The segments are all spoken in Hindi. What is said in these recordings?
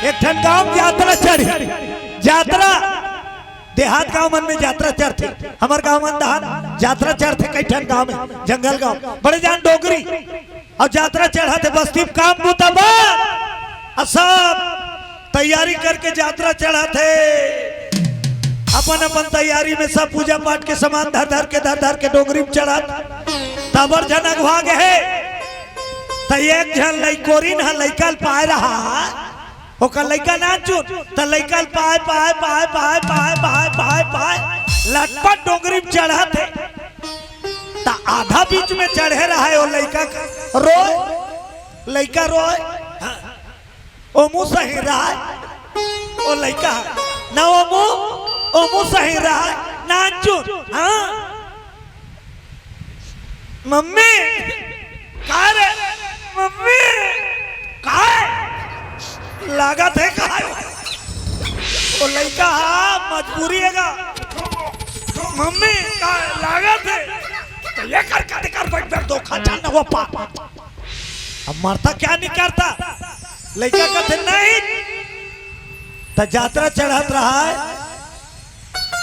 एक ठन गांव यात्रा चढ़ी यात्रा देहात गांव मन में यात्रा चढ़ते हमार गांव मन देहात यात्रा चढ़ते कई ठन गांव में जंगल गांव बड़े जान डोगरी और यात्रा चढ़ाते बस्ती काम बुतबा सब तैयारी करके यात्रा चढ़ाते अपन अपन तैयारी में सब पूजा पाठ के सामान धर धर के डोगरी में चढ़ा तबर जनक भाग है तो एक जन लइकोरिन है लइकल पाए रहा ओकर लइका ना चुन तो लइकल पाए पाए पाए पाए पाए पाए पाए पाए लटपट डोगरी में चढ़ा थे तो आधा बीच में चढ़े रहा है वो लइका रोए लइका रोए ओ मुँह सही रहा है वो लइका ना वो मुँह सही रहा है ना चुन हाँ मम्मी कहा रे मम्मी कहा लागत है कहा वो लड़का मजबूरी है मम्मी का लागत है तो ये कर बैठ बैठ धोखा जानना वो पा अब मरता क्या नहीं करता लड़का कहते नहीं तो यात्रा चढ़त रहा है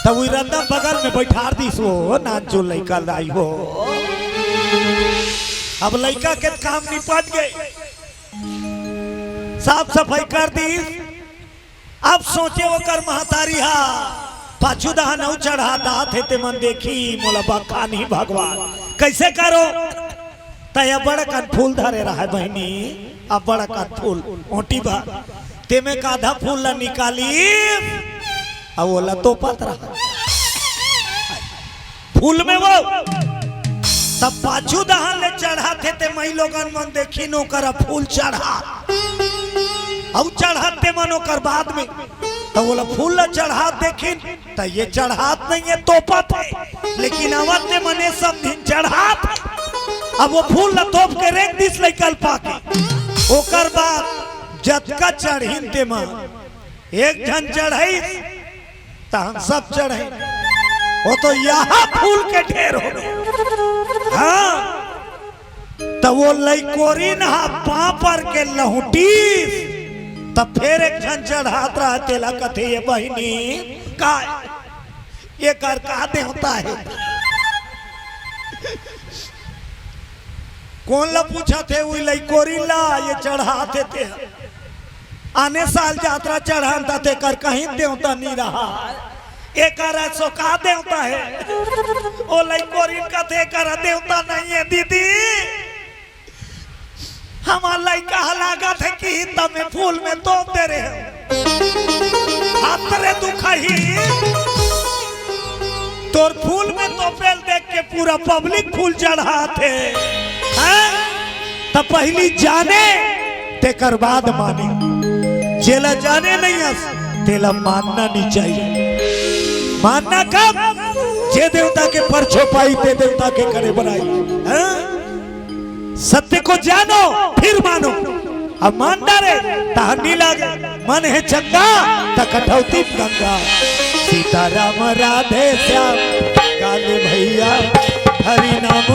तब रंदा बगल में बैठा दीस वो नाच जो लड़का लाई हो अब लड़का के काम निपट गए साफ सफाई कर दी अब सोचे वो कर महतारी हा पाछू दहा नौ चढ़ा दात है ते मन देखी मोला बखानी भगवान कैसे करो तय बड़ा कन फूल धरे रहा है बहनी अब बड़ा कन फूल ओटी बा ते में का आधा फूल ला निकाली अब वो तो पत रहा फूल में वो तब पाछू दहान ले चढ़ाते ते मई लोगन मन देखी नो कर फूल चढ़ा अब चढ़ाते मनो कर बाद में तो बोला फूल ला चढ़ा देखिन तो ये चढ़ात नहीं है तोपत है लेकिन अवत ने मने सब दिन चढ़ात अब वो फूल ला तोप के रेख दिस लेकल पाके ओकर बाद जतका चढ़ीन ते मन एक जन चढ़ाई तो हम सब चढ़े वो तो यहाँ फूल के ढेर हो गए हाँ तो वो लइकोरी नहा पापर के लहुटी तब फिर एक जन चढ़ात रहा तेला कथे ये बहिनी का ये कर कहते होता है कौन ला पूछा थे वो लइकोरी ला ये चढ़ाते थे आने साल यात्रा चढ़ाता थे कर कहीं देवता नहीं रहा एक सो कहा देवता है ओ लइकोरिन का थे कर देवता नहीं है दीदी हमारा लइका लागत है कि तमें फूल में तोप दे रहे हो हाथरे दुखाही तोर फूल में तोपेल देख के पूरा पब्लिक फूल चढ़ाते तब पहली जाने तेकर बाद माने जेला जाने नहीं हस तेला मानना नहीं चाहिए मानना कब जे देवता के परछो पाई ते देवता के करे बनाई सत्य को जानो फिर मानो अब मान डारे तहनी लागे मन है चंगा त कठौती गंगा सीताराम राधे श्याम काले भैया हरि नाम